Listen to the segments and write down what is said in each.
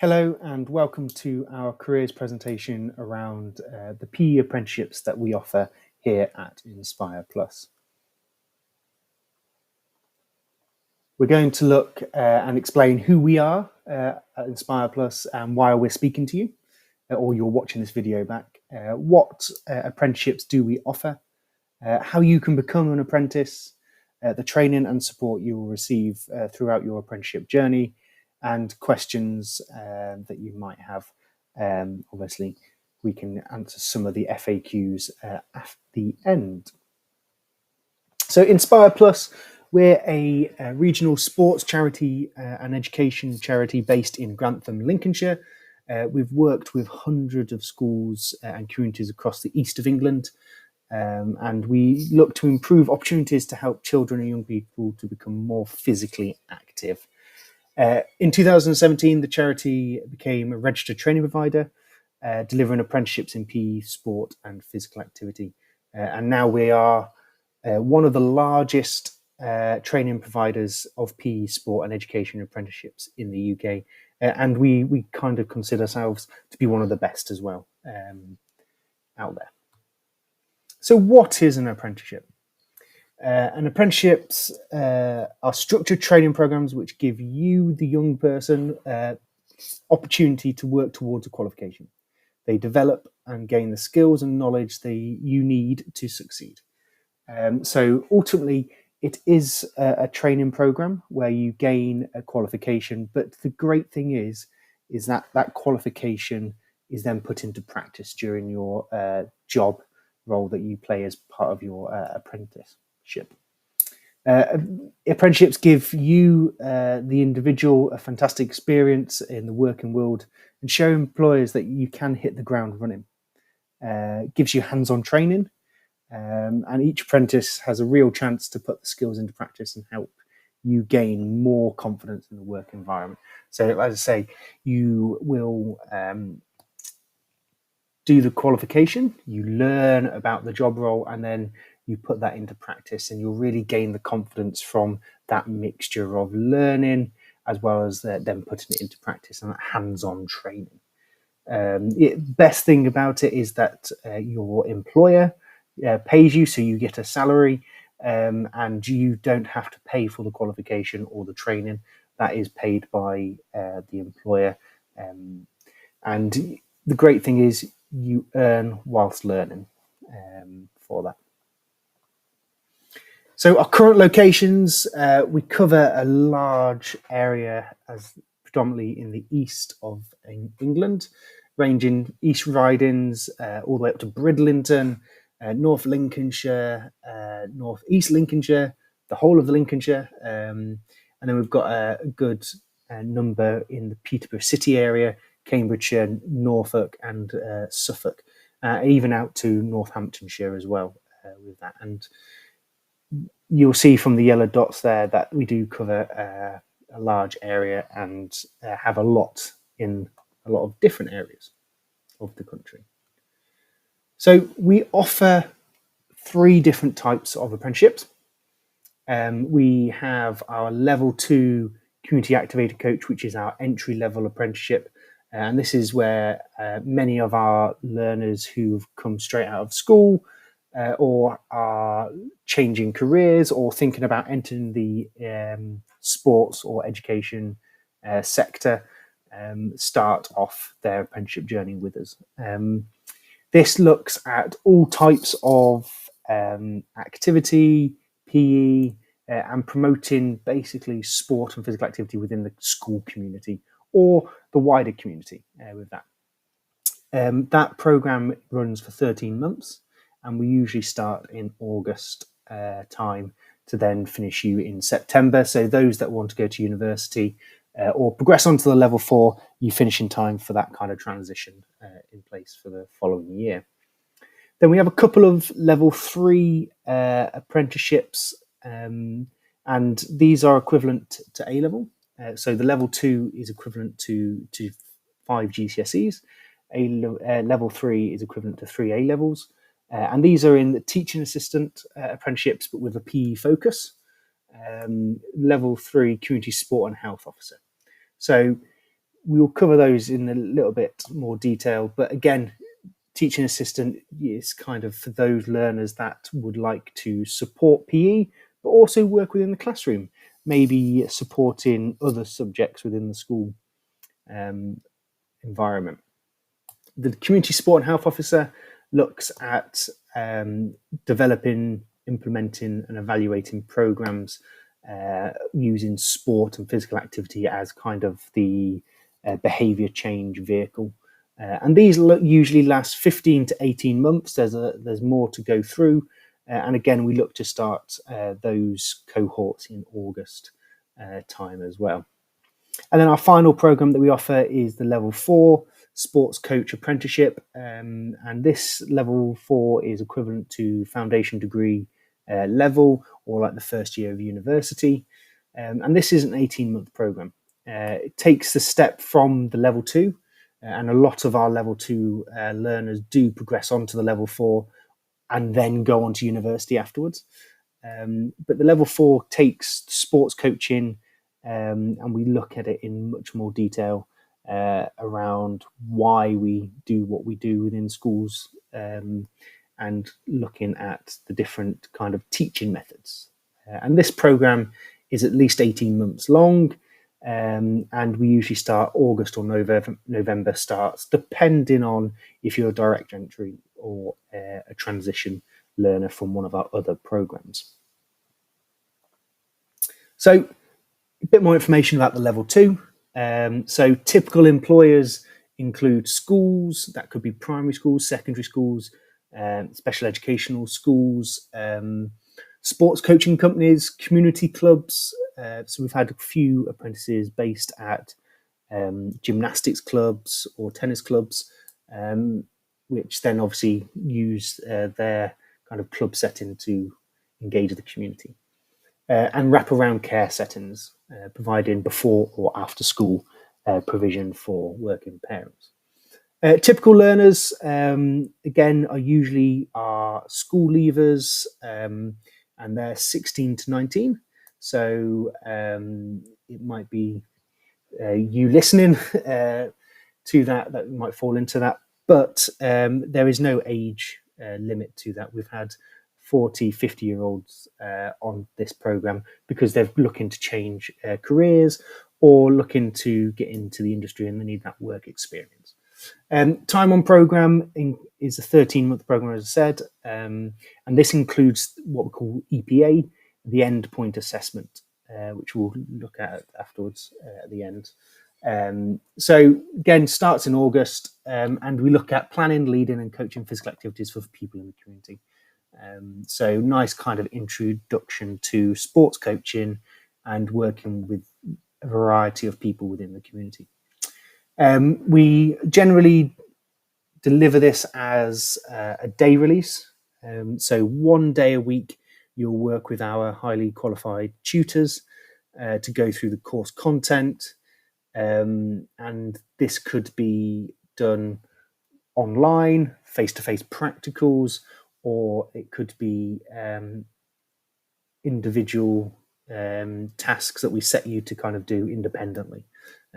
Hello and welcome to our careers presentation around the PE apprenticeships that we offer here at Inspire Plus. We're going to look and explain who we are at Inspire Plus and why we're speaking to you, or you're watching this video back. What apprenticeships do we offer? How you can become an apprentice, the training and support you will receive throughout your apprenticeship journey, and questions that you might have. Obviously, we can answer some of the FAQs at the end. So Inspire Plus, we're a regional sports charity and education charity based in Grantham, Lincolnshire. We've worked with hundreds of schools and communities across the east of England. And we look to improve opportunities to help children and young people to become more physically active. In 2017, the charity became a registered training provider, delivering apprenticeships in PE, sport and physical activity. And now we are one of the largest training providers of PE, sport and education apprenticeships in the UK. And we kind of consider ourselves to be one of the best as well out there. So what is an apprenticeship? And apprenticeships are structured training programs which give you, the young person, opportunity to work towards a qualification. They develop and gain the skills and knowledge you need to succeed. So ultimately, it is a training program where you gain a qualification. But the great thing is that qualification is then put into practice during your job role that you play as part of your apprenticeship. Apprenticeships give you, the individual, a fantastic experience in the working world and show employers that you can hit the ground running. Gives you hands-on training, and each apprentice has a real chance to put the skills into practice and help you gain more confidence in the work environment. So, as I say, you will do the qualification, you learn about the job role, and then you put that into practice, and you'll really gain the confidence from that mixture of learning as well as then putting it into practice and that hands-on training. Best thing about it is that your employer pays you, so you get a salary, and you don't have to pay for the qualification or the training. That is paid by the employer. And the great thing is you earn whilst learning for that. So our current locations, we cover a large area as predominantly in the east of England, ranging East Ridings all the way up to Bridlington, North Lincolnshire, North East Lincolnshire, the whole of the Lincolnshire, and then we've got a good number in the Peterborough City area, Cambridgeshire, Norfolk and Suffolk, even out to Northamptonshire as well with that. And you'll see from the yellow dots there that we do cover a large area and have a lot in a lot of different areas of the country. So we offer 3 different types of apprenticeships. We have our level 2 community activator coach, which is our entry level apprenticeship. And this is where many of our learners who've come straight out of school or are changing careers or thinking about entering the sports or education sector start off their apprenticeship journey with us. This looks at all types of activity, PE, and promoting basically sport and physical activity within the school community or the wider community with that. That program runs for 13 months, and we usually start in August time to then finish you in September. So those that want to go to university or progress onto the level 4, you finish in time for that kind of transition in place for the following year. Then we have a couple of level 3 apprenticeships, and these are equivalent to A level. So the level 2 is equivalent to 5 GCSEs. Level 3 is equivalent to 3 A levels. And these are in the teaching assistant apprenticeships, but with a PE focus. Level 3 community sport and health officer. So we will cover those in a little bit more detail. But again, teaching assistant is kind of for those learners that would like to support PE, but also work within the classroom, maybe supporting other subjects within the school environment. The community sport and health officer looks at developing, implementing, and evaluating programs using sport and physical activity as kind of the behavior change vehicle. And these usually last 15 to 18 months. There's more to go through. And again, we look to start those cohorts in August time as well. And then our final program that we offer is the level 4 sports coach apprenticeship. And this level 4 is equivalent to foundation degree level, or like the first year of university. And this is an 18-month program. It takes the step from the level 2, and a lot of our level 2 learners do progress on to the level 4 and then go on to university afterwards. But the level 4 takes sports coaching, and we look at it in much more detail around why we do what we do within schools, and looking at the different kind of teaching methods. And this program is at least 18 months long, and we usually start August or November starts, depending on if you're a direct entry or a transition learner from one of our other programs. So a bit more information about the level 2. So typical employers include schools, that could be primary schools, secondary schools, special educational schools, sports coaching companies, community clubs. So we've had a few apprentices based at gymnastics clubs or tennis clubs, which then obviously use their kind of club setting to engage the community. And wraparound care settings, providing before or after school provision for working parents. Typical learners, again, are usually our school leavers, and they're 16 to 19. So it might be you listening to that might fall into that. But there is no age limit to that. We've had 40, 50-year-olds on this program because they're looking to change careers or looking to get into the industry and they need that work experience. Time on program is a 13-month program, as I said, and this includes what we call EPA, the endpoint assessment, which we'll look at afterwards at the end. So again, starts in August, and we look at planning, leading, and coaching physical activities for people in the community. So nice kind of introduction to sports coaching and working with a variety of people within the community. We generally deliver this as a day release. So 1 day a week, you'll work with our highly qualified tutors to go through the course content. And this could be done online, face-to-face practicals, or it could be individual tasks that we set you to kind of do independently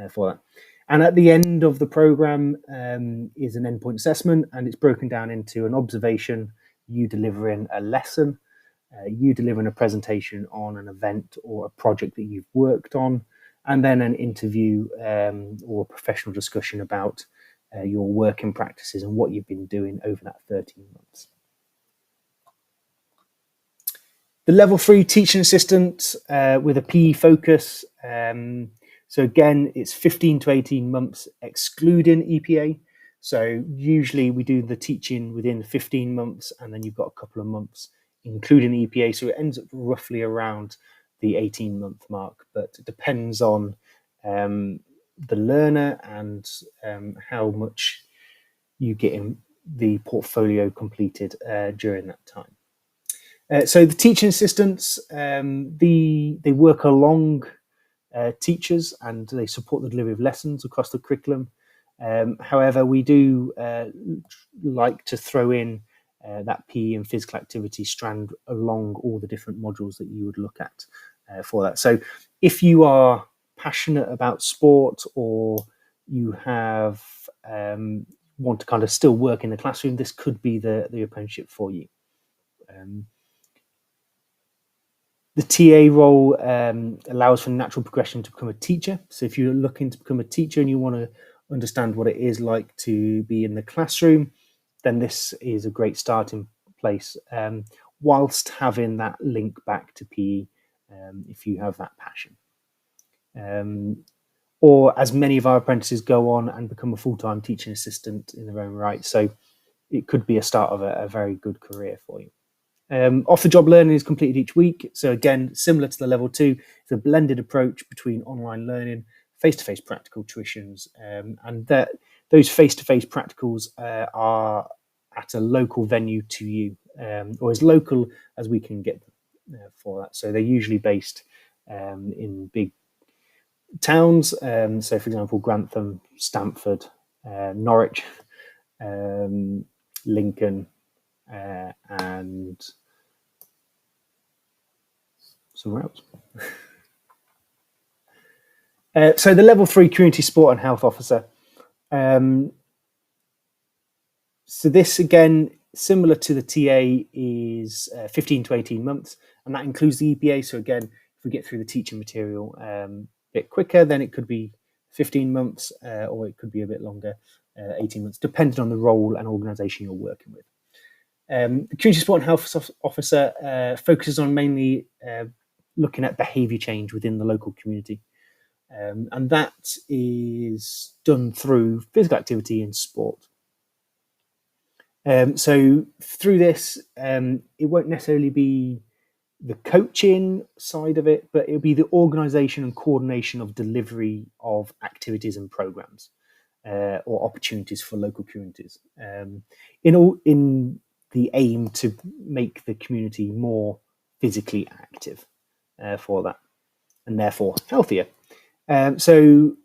for that. And at the end of the program is an endpoint assessment, and it's broken down into an observation, you delivering a lesson, you delivering a presentation on an event or a project that you've worked on, and then an interview or a professional discussion about your working practices and what you've been doing over that 13 months. The level 3 teaching assistant with a PE focus. So again, it's 15 to 18 months excluding EPA. So usually we do the teaching within 15 months and then you've got a couple of months including EPA. So it ends up roughly around the 18-month mark, but it depends on the learner and how much you get in the portfolio completed during that time. So the teaching assistants, they work along teachers and they support the delivery of lessons across the curriculum. However, we do like to throw in that PE and physical activity strand along all the different modules that you would look at for that. So if you are passionate about sport or you have want to kind of still work in the classroom, this could be the apprenticeship for you. The TA role allows for natural progression to become a teacher. So if you're looking to become a teacher and you want to understand what it is like to be in the classroom, then this is a great starting place, whilst having that link back to PE, if you have that passion. Or as many of our apprentices go on and become a full-time teaching assistant in their own right. So it could be a start of a very good career for you. Off-the-job learning is completed each week. So again, similar to the level 2, it's a blended approach between online learning, face-to-face practical tuitions, and that those face-to-face practicals are at a local venue to you, or as local as we can get for that. So they're usually based in big towns. So, for example, Grantham, Stamford, Norwich, Lincoln, and somewhere else. So the level 3 community sport and health officer. So this, again, similar to the TA, is 15 to 18 months, and that includes the EPA. So again, if we get through the teaching material a bit quicker, then it could be 15 months, or it could be a bit longer, 18 months, depending on the role and organisation you're working with. The community sport and health officer focuses on mainly looking at behaviour change within the local community. And that is done through physical activity and sport. So through this, it won't necessarily be the coaching side of it, but it'll be the organisation and coordination of delivery of activities and programmes or opportunities for local communities. In the aim to make the community more physically active for that, and therefore healthier. So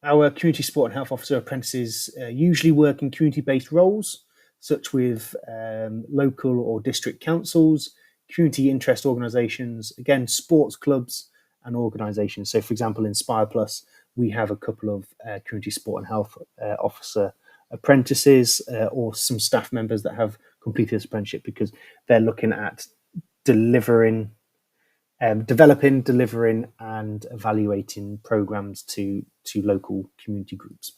our community sport and health officer apprentices usually work in community-based roles, such with local or district councils, community interest organisations, again, sports clubs and organisations. So, for example, Inspire Plus, we have a couple of community sport and health officer apprentices or some staff members that have completed this apprenticeship, because they're looking at developing, delivering, and evaluating programs to local community groups.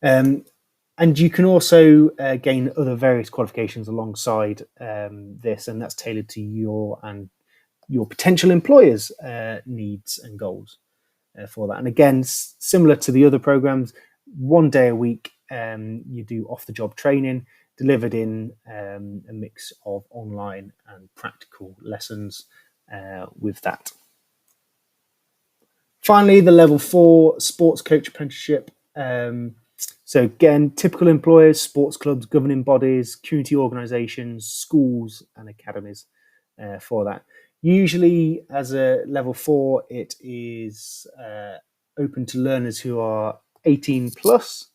And you can also gain other various qualifications alongside this, and that's tailored to your potential employer's needs and goals for that. And again, similar to the other programs, 1 day a week you do off-the-job training delivered in a mix of online and practical lessons with that. Finally, the level 4 sports coach apprenticeship. So again, typical employers, sports clubs, governing bodies, community organisations, schools and academies for that. Usually as a level 4, it is open to learners who are 18 plus,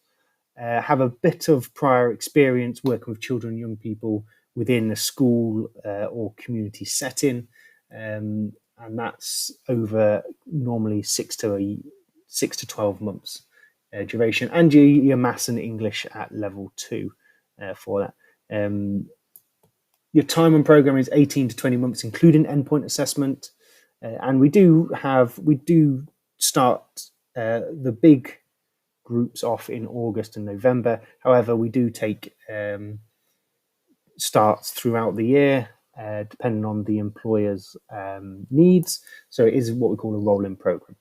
have a bit of prior experience working with children and young people within a school or community setting. And that's over normally 6 to 12 months duration, and your maths and English at level 2 for that. Your time on program is 18 to 20 months, including endpoint assessment. And we do start the big groups off in August and November. However, we do take starts throughout the year, depending on the employer's needs. So it is what we call a rolling program.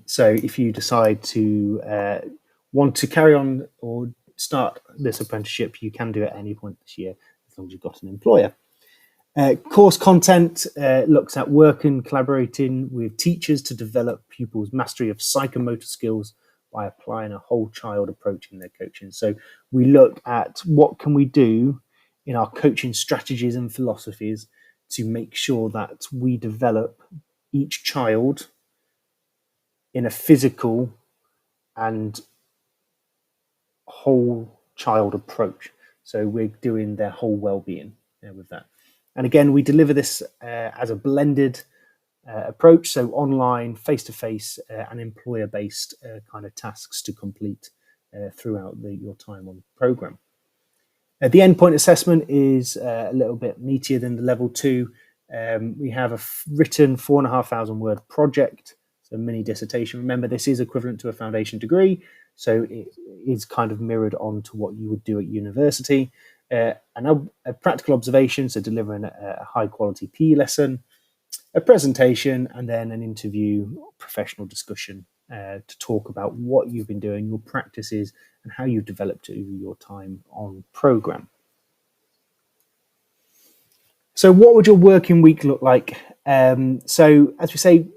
So if you decide to want to carry on or start this apprenticeship, you can do it at any point this year, as long as you've got an employer. Course content looks at working, collaborating with teachers to develop pupils' mastery of psychomotor skills by applying a whole child approach in their coaching. So we look at what can we do in our coaching strategies and philosophies to make sure that we develop each child in a physical and whole child approach. So we're doing their whole well-being with that. And again, we deliver this as a blended approach, so online, face-to-face, and employer-based kind of tasks to complete throughout your time on the program. The endpoint assessment is a little bit meatier than the level 2. We have a written 4,500 word project, so mini dissertation. Remember, this is equivalent to a foundation degree, so it is kind of mirrored on to what you would do at university. A practical observation, so delivering a high quality PE lesson, a presentation, and then an interview, professional discussion to talk about what you've been doing, your practices, and how you've developed over your time on program. So what would your working week look like? So as we say,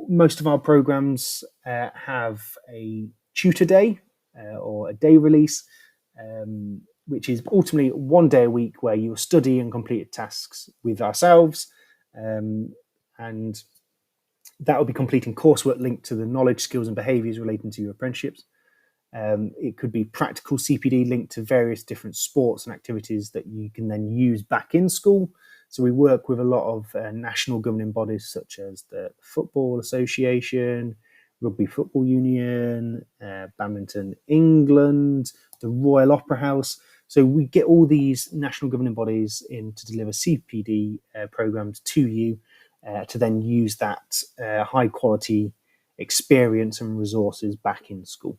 most of our programs have a tutor day or a day release, which is ultimately 1 day a week where you'll study and complete tasks with ourselves. And that will be completing coursework linked to the knowledge, skills, and behaviours relating to your apprenticeships. It could be practical CPD linked to various different sports and activities that you can then use back in school. So we work with a lot of national governing bodies such as the Football Association, Rugby Football Union, Badminton England, the Royal Opera House. So we get all these national governing bodies in to deliver CPD programs to you to then use that high quality experience and resources back in school.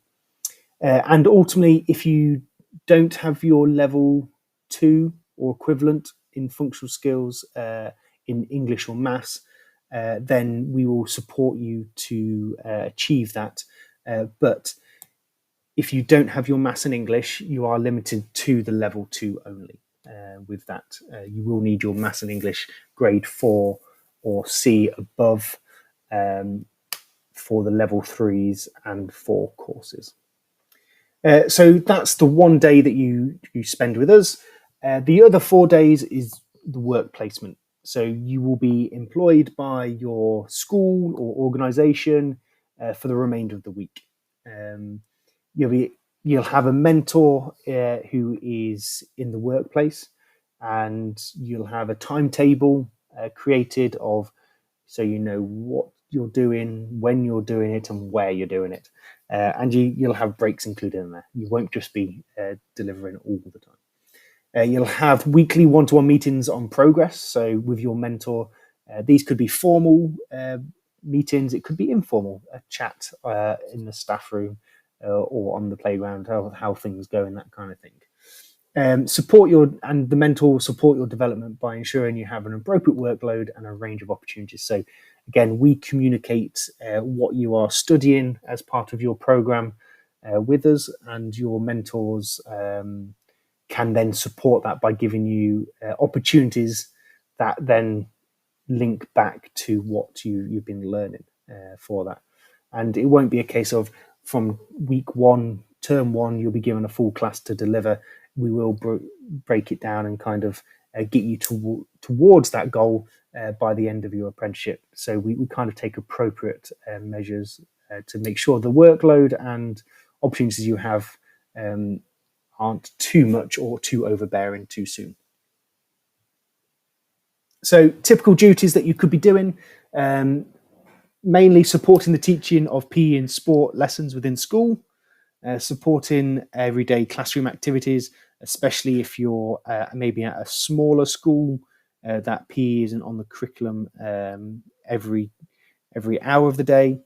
And ultimately, if you don't have your level 2 or equivalent in functional skills in English or maths, then we will support you to achieve that. But if you don't have your maths and English, you are limited to the level 2 only. With that, you will need your maths and English grade 4 or C above for the level 3s and 4 courses. So that's the 1 day that you spend with us. The other 4 days is the work placement. So you will be employed by your school or organisation for the remainder of the week. You'll have a mentor who is in the workplace, and you'll have a timetable created of, so you know what you're doing, when you're doing it, and where you're doing it. And you'll have breaks included in there. You won't just be delivering all the time. You'll have weekly one-to-one meetings on progress. So with your mentor, these could be formal meetings. It could be informal, a chat in the staff room or on the playground, how things go and that kind of thing. The mentor will support your development by ensuring you have an appropriate workload and a range of opportunities. So again, we communicate what you are studying as part of your program with us, and your mentors can then support that by giving you opportunities that then link back to what you've been learning for that. And it won't be a case of from week 1, term 1, you'll be given a full class to deliver. We will break it down and kind of get you towards that goal by the end of your apprenticeship. So we kind of take appropriate measures to make sure the workload and opportunities you have aren't too much or too overbearing too soon. So typical duties that you could be doing, mainly supporting the teaching of PE and sport lessons within school, supporting everyday classroom activities, especially if you're maybe at a smaller school that PE isn't on the curriculum every hour of the day,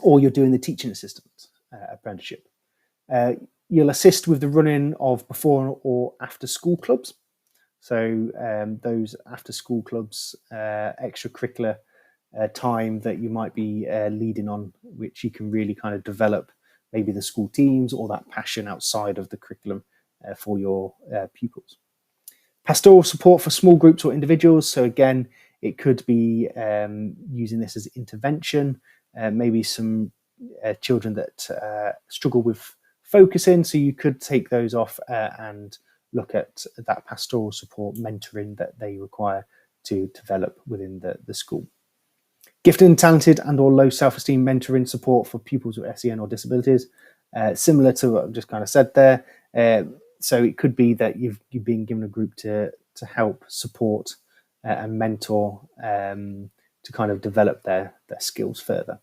or you're doing the teaching assistant apprenticeship. You'll assist with the running of before or after school clubs. So those after school clubs, extracurricular time that you might be leading on, which you can really kind of develop maybe the school teams or that passion outside of the curriculum for your pupils. Pastoral support for small groups or individuals. So again, it could be using this as intervention, maybe some children that struggle with focusing. So you could take those off and look at that pastoral support mentoring that they require to develop within the school. Gifted and talented and or low self-esteem mentoring support for pupils with SEN or disabilities, similar to what I've just kind of said there. So it could be that you've been given a group to help support and mentor to kind of develop their skills further.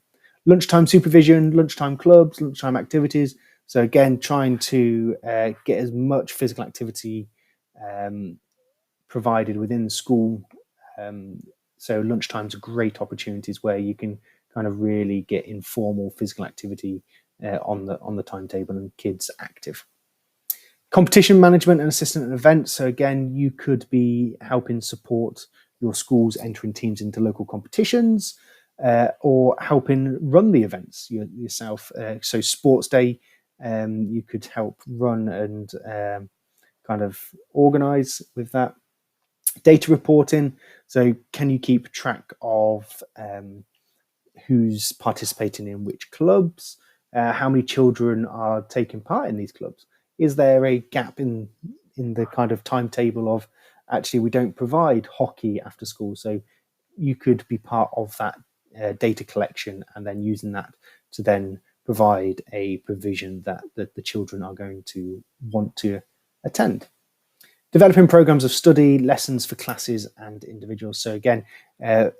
Lunchtime supervision, lunchtime clubs, lunchtime activities. So again, trying to get as much physical activity provided within the school. So lunchtimes are great opportunities where you can kind of really get informal physical activity on the timetable and kids active. Competition management and assistant at events. So again, you could be helping support your schools entering teams into local competitions, or helping run the events yourself. So sports day, you could help run and kind of organise with that. Data reporting. So can you keep track of who's participating in which clubs? How many children are taking part in these clubs? Is there a gap in the kind of timetable of actually we don't provide hockey after school? So you could be part of that data collection and then using that to then provide a provision that the children are going to want to attend. Developing programs of study, lessons for classes and individuals. So again,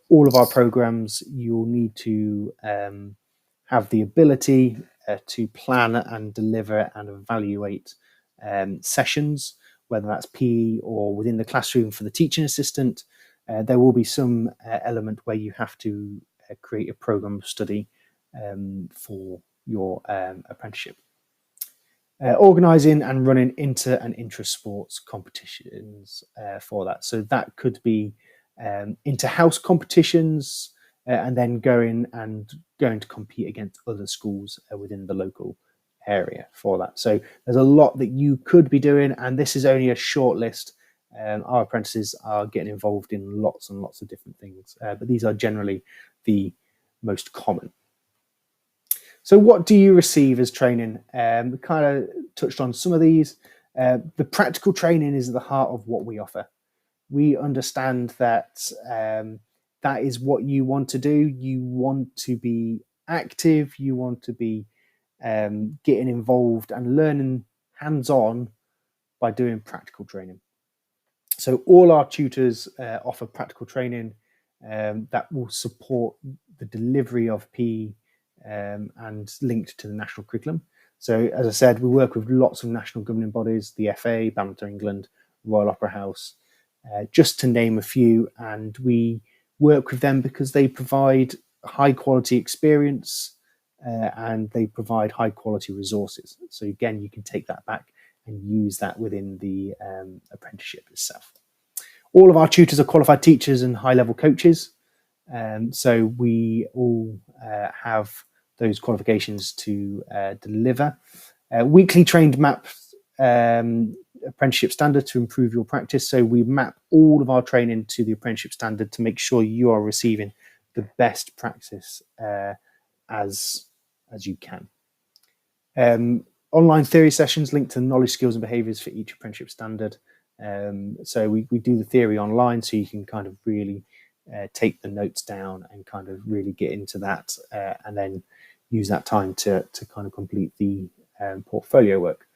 all of our programs, you'll need to have the ability to plan and deliver and evaluate sessions, whether that's PE or within the classroom for the teaching assistant. There will be some element where you have to create a program of study for your apprenticeship. Organising and running inter and intra-sports competitions for that. So that could be inter-house competitions and then going to compete against other schools within the local area for that. So there's a lot that you could be doing, and this is only a short list. Our apprentices are getting involved in lots and lots of different things, but these are generally the most common. So what do you receive as training? We kind of touched on some of these. The practical training is the heart of what we offer. We understand that that is what you want to do. You want to be active. You want to be getting involved and learning hands-on by doing practical training. So all our tutors offer practical training that will support the delivery of PE and linked to the national curriculum. So as I said, we work with lots of national governing bodies, the FA, Badminton England, Royal Opera House, just to name a few. And we work with them because they provide high quality experience and they provide high quality resources. So again, you can take that back and use that within the apprenticeship itself. All of our tutors are qualified teachers and high level coaches. So we all have those qualifications to deliver. Weekly trained map apprenticeship standard to improve your practice. So we map all of our training to the apprenticeship standard to make sure you are receiving the best practice as you can. Online theory sessions linked to knowledge, skills and behaviours for each apprenticeship standard. So we do the theory online so you can kind of really take the notes down and kind of really get into that and then use that time to kind of complete the portfolio work.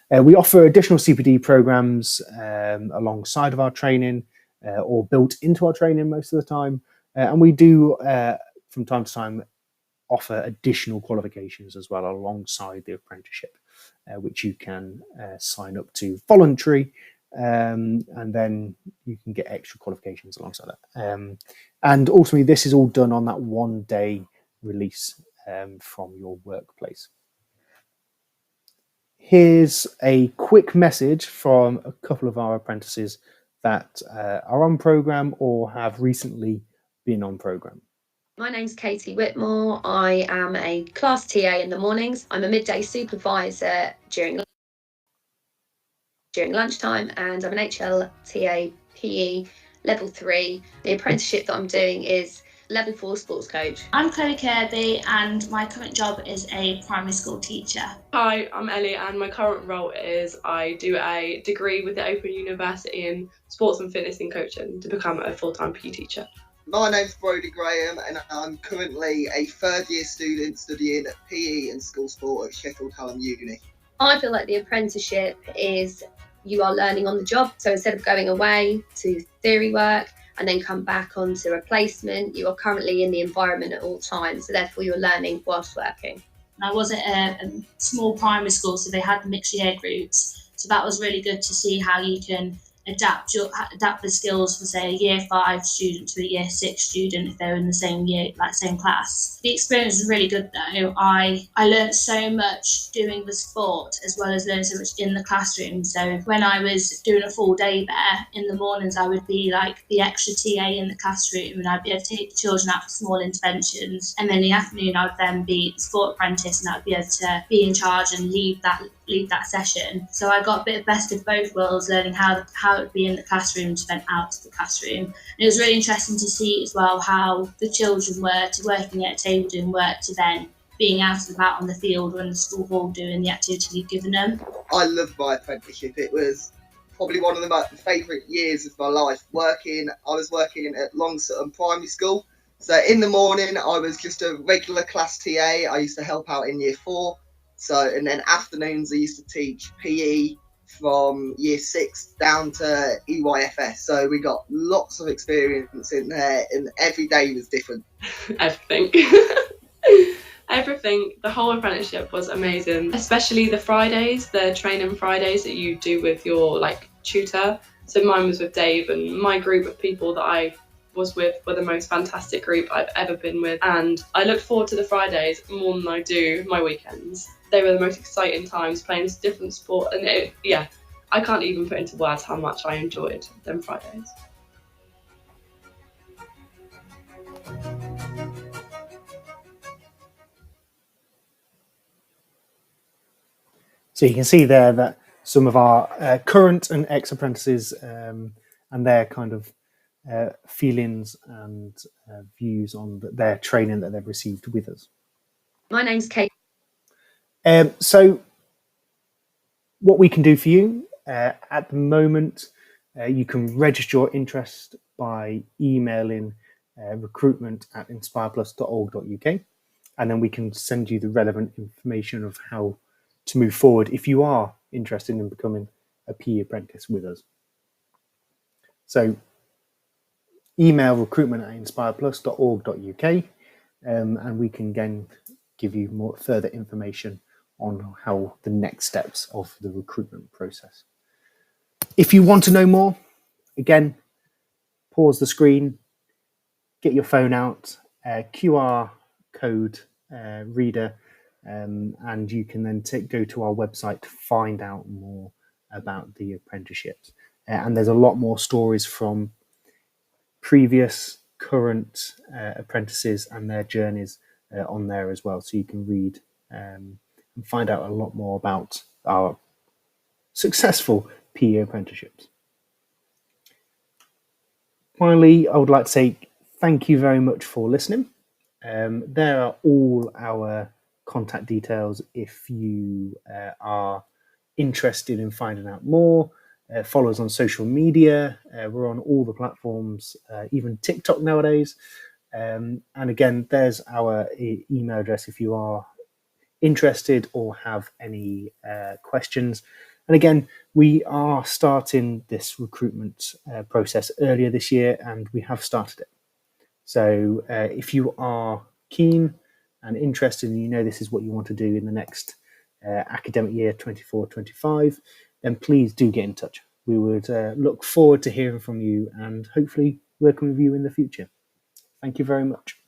We offer additional CPD programs alongside of our training or built into our training most of the time. And we do from time to time offer additional qualifications as well alongside the apprenticeship, which you can sign up to voluntary, and then you can get extra qualifications alongside that. And ultimately, this is all done on that 1 day release from your workplace. Here's a quick message from a couple of our apprentices that are on programme or have recently been on programme. My name's Katie Whitmore. I am a class TA in the mornings. I'm a midday supervisor during lunchtime, and I'm an HLTA PE level 3. The apprenticeship that I'm doing is level 4 sports coach. I'm Chloe Kirby and my current job is a primary school teacher. Hi, I'm Ellie and my current role is I do a degree with the Open University in sports and fitness and coaching to become a full-time PE teacher. My name's Brodie Graham and I'm currently a third year student studying PE and school sport at Sheffield Hallam Uni. I feel like the apprenticeship is you are learning on the job. So instead of going away to theory work and then come back onto a placement. You are currently in the environment at all times, so therefore you're learning whilst working. I was at a small primary school, so they had mixed year groups. So that was really good to see how you can adapt the skills for, say, a year 5 student to a year 6 student if they're in the same year, like same class. The experience was really good though. I learned so much doing the sport as well as learning so much in the classroom. So when I was doing a full day there, in the mornings I would be like the extra TA in the classroom, and I'd be able to take the children out for small interventions. And then in the afternoon I would then be the sport apprentice, and I'd be able to be in charge and lead that session. So I got a bit of best of both worlds, learning how it would be in the classroom to then out to the classroom. And it was really interesting to see as well how the children were to working at a table doing work to then being out and about on the field or in the school hall doing the activity you've given them. I loved my apprenticeship. It was probably one of my favourite years of my life. I was working at Long Sutton Primary School. So in the morning I was just a regular class TA. I used to help out in year 4. And then afternoons I used to teach PE from year 6 down to EYFS. So we got lots of experience in there, and every day was different. Everything. Everything. The whole apprenticeship was amazing, especially the Fridays, the training Fridays that you do with your tutor. So mine was with Dave, and my group of people that I was with were the most fantastic group I've ever been with, and I look forward to the Fridays more than I do my weekends. They were the most exciting times playing different sport, and I can't even put into words how much I enjoyed them Fridays. So you can see there that some of our current and ex-apprentices and their kind of feelings and views on their training that they've received with us. My name's Kate. So what we can do for you at the moment, you can register your interest by emailing recruitment@inspireplus.org.uk, and then we can send you the relevant information of how to move forward if you are interested in becoming a PE apprentice with us. So email recruitment@inspireplus.org.uk, and we can again give you more further information on how the next steps of the recruitment process. If you want to know more, again, pause the screen, get your phone out, QR code reader, and you can then go to our website to find out more about the apprenticeships. And there's a lot more stories from previous, current apprentices and their journeys on there as well. So you can read and find out a lot more about our successful PE apprenticeships. Finally, I would like to say thank you very much for listening. There are all our contact details if you are interested in finding out more. Follow us on social media. We're on all the platforms, even TikTok nowadays. And again, there's our email address if you are interested or have any questions. And again, we are starting this recruitment process earlier this year, and we have started it. So if you are keen and interested, and you know this is what you want to do in the next academic year 24-25, then please do get in touch. We would look forward to hearing from you and hopefully working with you in the future. Thank you very much.